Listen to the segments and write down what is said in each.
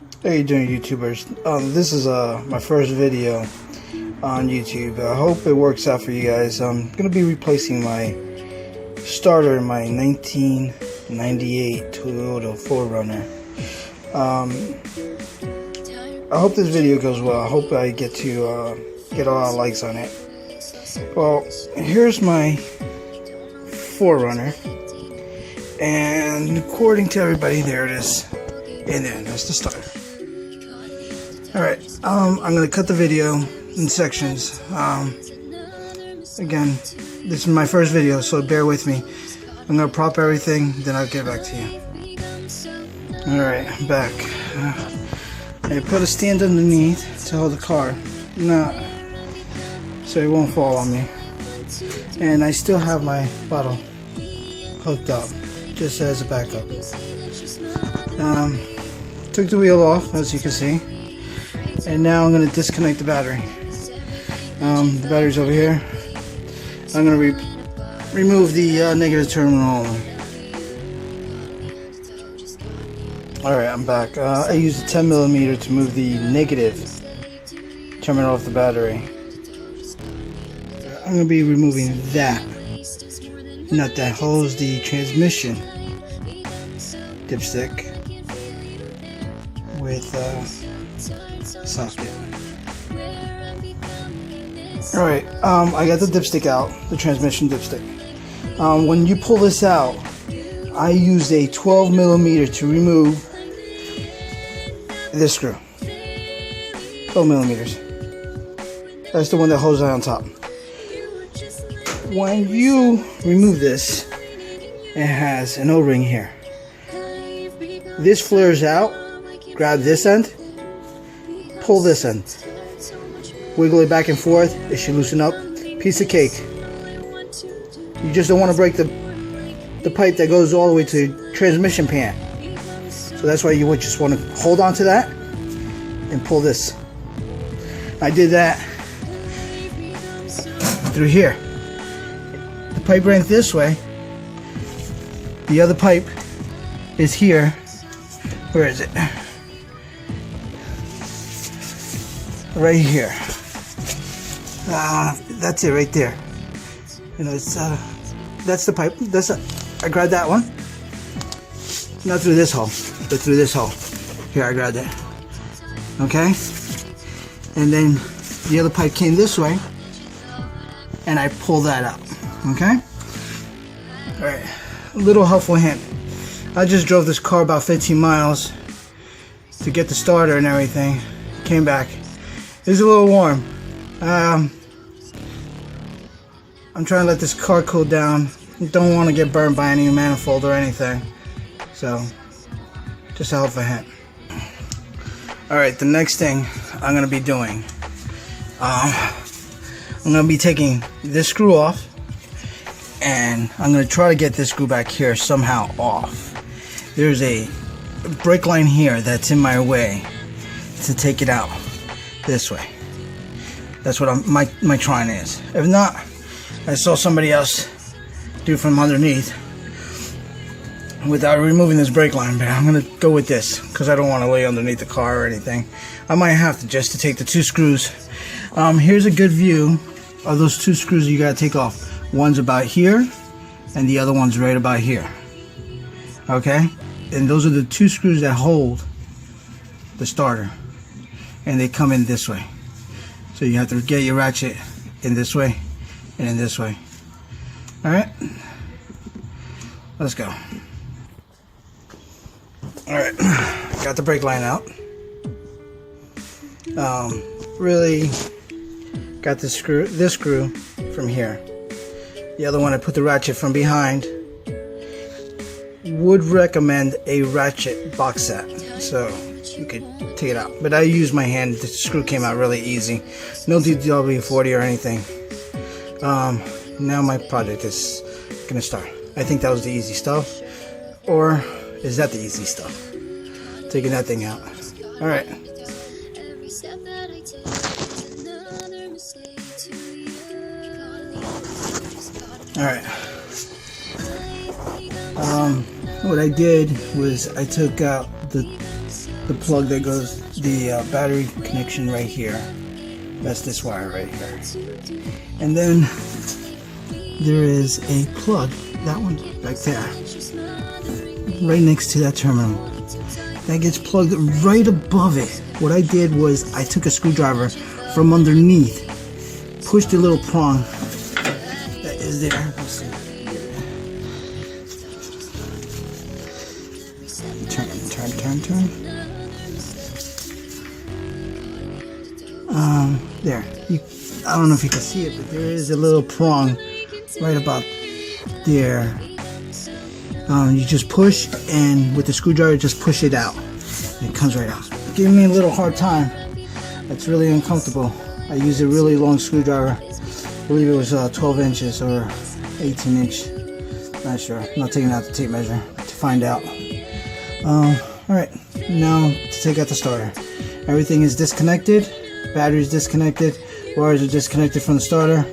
How you doing, YouTubers? This is my first video on YouTube. I hope it works out for you guys. I'm gonna be replacing my starter in my 1998 Toyota 4runner. I hope this video goes well. I hope I get to get a lot of likes on it. Well, here's my 4runner, and according to everybody, there it is. And then that's the starter. Alright, I'm going to cut the video in sections. Again, this is my first video, so bear with me. I'm going to prop everything, then I'll get back to you. Alright, I'm back. I put a stand underneath to hold the car, so it won't fall on me. And I still have my bottle hooked up, just as a backup. Took the wheel off, as you can see. And now I'm going to disconnect the battery. The battery's over here. I'm going to remove the negative terminal only. Alright, I'm back. I used a 10mm to move the negative terminal off the battery. I'm going to be removing that nut that holds the transmission dipstick with socket. Alright, I got the dipstick out, the transmission dipstick. When you pull this out, I used a 12mm to remove this screw. 12mm. That's the one that holds it on top. When you remove this, it has an O-ring here. This flares out. Grab this end, pull this end, wiggle it back and forth. It should loosen up. Piece of cake. You just don't want to break the pipe that goes all the way to the transmission pan. So that's why you would just want to hold on to that and pull this. I did that through here. The pipe ran this way. The other pipe is here. Where is it? Right here. That's it right there. You know, it's that's the pipe. I grabbed that one. Not through this hole, but through this hole. Here, I grabbed it. Okay. And then the other pipe came this way, and I pulled that out. Okay. All right. A little helpful hint. I just drove this car about 15 miles to get the starter and everything. Came back. It's a little warm. I'm trying to let this car cool down. Don't want to get burned by any manifold or anything. So, just a helpful hint. Alright, the next thing I'm going to be doing. I'm going to be taking this screw off. And I'm going to try to get this screw back here somehow off. There's a brake line here that's in my way to take it out this way. That's what my trying is. If not, I saw somebody else do from underneath without removing this brake line, but I'm gonna go with this because I don't want to lay underneath the car or anything. I might have to just to take the two screws. Here's a good view of those two screws you gotta take off. One's about here and the other one's right about here. Okay, and those are the two screws that hold the starter, and they come in this way. So you have to get your ratchet in this way and in this way. Alright, let's go. Alright, got the brake line out. Really got this screw from here. The other one I put the ratchet from behind. Would recommend a ratchet box set, so you could take it out. But I used my hand. The screw came out really easy. No DW40 or anything. Now my project is gonna start. I think that was the easy stuff. Or is that the easy stuff? Taking that thing out. Alright. Alright. What I did was I took out the the plug that goes, the battery connection right here. That's this wire right here. And then there is a plug, that one back there, right next to that terminal. That gets plugged right above it. What I did was I took a screwdriver from underneath, pushed the little prong that is there. Turn. There. I don't know if you can see it, but there is a little prong right about there. You just push, and with the screwdriver, just push it out. And it comes right out. It gave me a little hard time. It's really uncomfortable. I used a really long screwdriver. I believe it was 12 inches or 18 inch. Not sure. I'm not taking out the tape measure to find out. Alright, now to take out the starter. Everything is disconnected. Battery is disconnected. Wires are disconnected from the starter.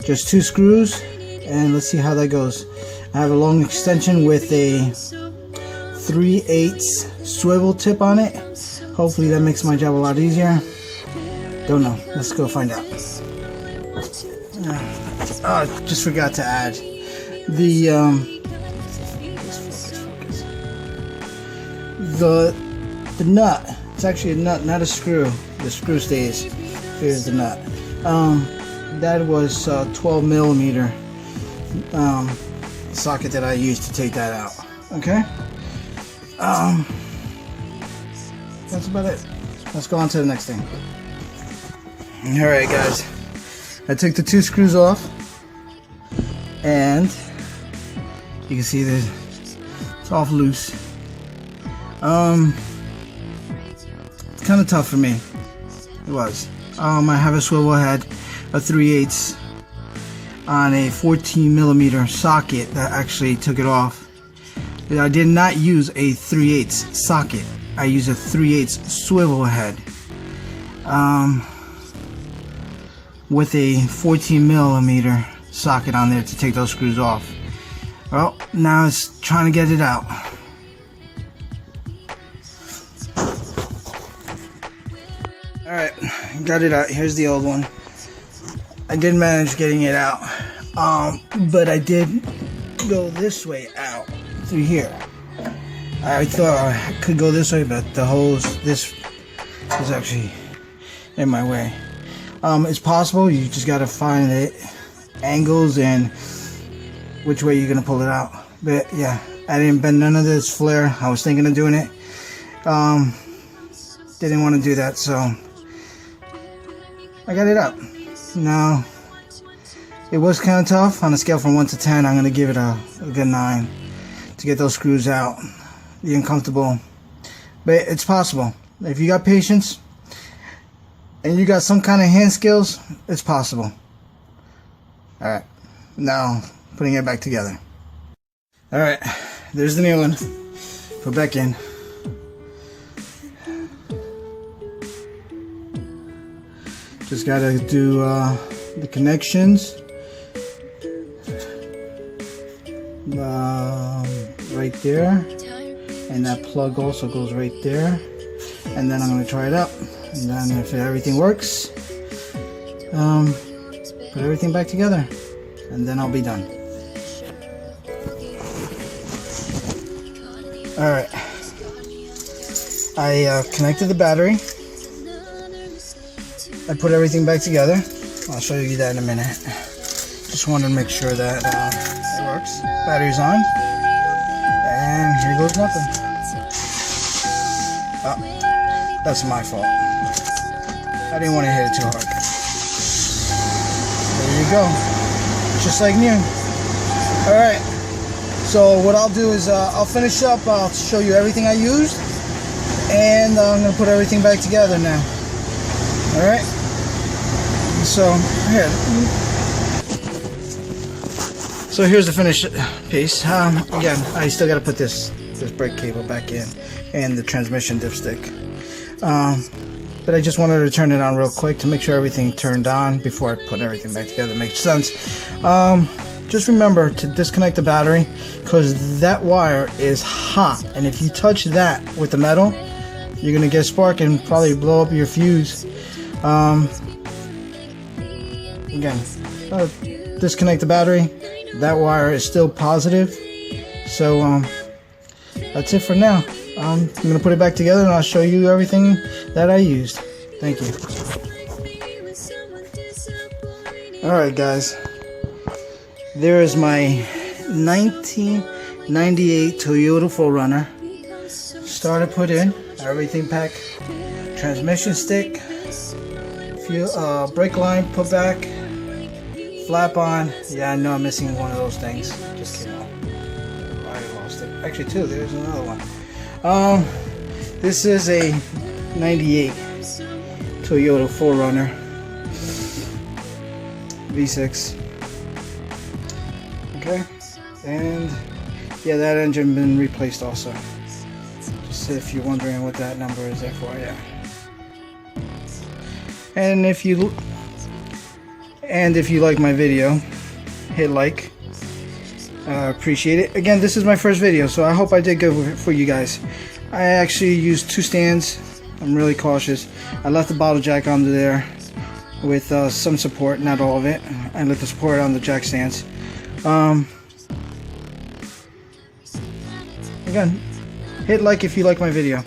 Just 2 screws, and let's see how that goes. I have a long extension with a 3/8 swivel tip on it. Hopefully that makes my job a lot easier. Don't know. Let's go find out. Oh, just forgot to add the nut. It's actually a nut, not a screw. The screw stays. Here's the nut. That was 12 millimeter socket that I used to take that out. Okay. That's about it. Let's go on to the next thing. All right, guys. I took the 2 screws off, and you can see that it's off loose. It's kind of tough for me. It was. I have a swivel head, a 3/8 on a 14 millimeter socket that actually took it off. I did not use a 3/8 socket. I used a 3/8 swivel head with a 14 millimeter socket on there to take those screws off. Well, now it's trying to get it out. Alright, got it out. Here's the old one. I did manage getting it out, but I did go this way out through here. I thought I could go this way, but the hose, this is actually in my way. It's possible. You just got to find the angles and which way you're gonna pull it out. But yeah, I didn't bend none of this flare. I was thinking of doing it. Didn't want to do that, so I got it up. Now, it was kind of tough. On a scale from 1 to 10, I'm gonna give it a good 9 to get those screws out. The uncomfortable, but it's possible. If you got patience and you got some kind of hand skills, it's possible. Alright, now putting it back together. Alright, there's the new one. Put back in. Just gotta do the connections right there, and that plug also goes right there. And then I'm gonna try it out, and then if everything works, put everything back together, and then I'll be done. Alright, I connected the battery. I put everything back together. I'll show you that in a minute. Just wanted to make sure that it works. Battery's on, and here goes nothing. Oh, that's my fault. I didn't want to hit it too hard. There you go, just like new. All right. So what I'll do is I'll finish up. I'll show you everything I used, and I'm gonna put everything back together now. All right. So here. So here's the finished piece. Again, I still got to put this brake cable back in and the transmission dipstick. But I just wanted to turn it on real quick to make sure everything turned on before I put everything back together. Makes sense. Just remember to disconnect the battery, because that wire is hot, and if you touch that with the metal, you're gonna get spark and probably blow up your fuse. Again, disconnect the battery. That wire is still positive. So that's it for now. I'm gonna put it back together and I'll show you everything that I used. Thank you. Alright guys, there is my 1998 Toyota 4runner. Starter put in, everything packed, transmission stick, fuel, brake line put back, flap on. Yeah, I know I'm missing one of those things. Just came off. I lost it. Actually, two. There's another one. This is a 98 Toyota 4runner V6. Okay, and yeah, that engine been replaced also. Just if you're wondering what that number is there for, yeah. And if you like my video, hit like. Appreciate it. Again, this is my first video, so I hope I did good for you guys. I actually used two stands. I'm really cautious. I left the bottle jack under there with some support, not all of it. I left the support on the jack stands. Again, hit like if you like my video.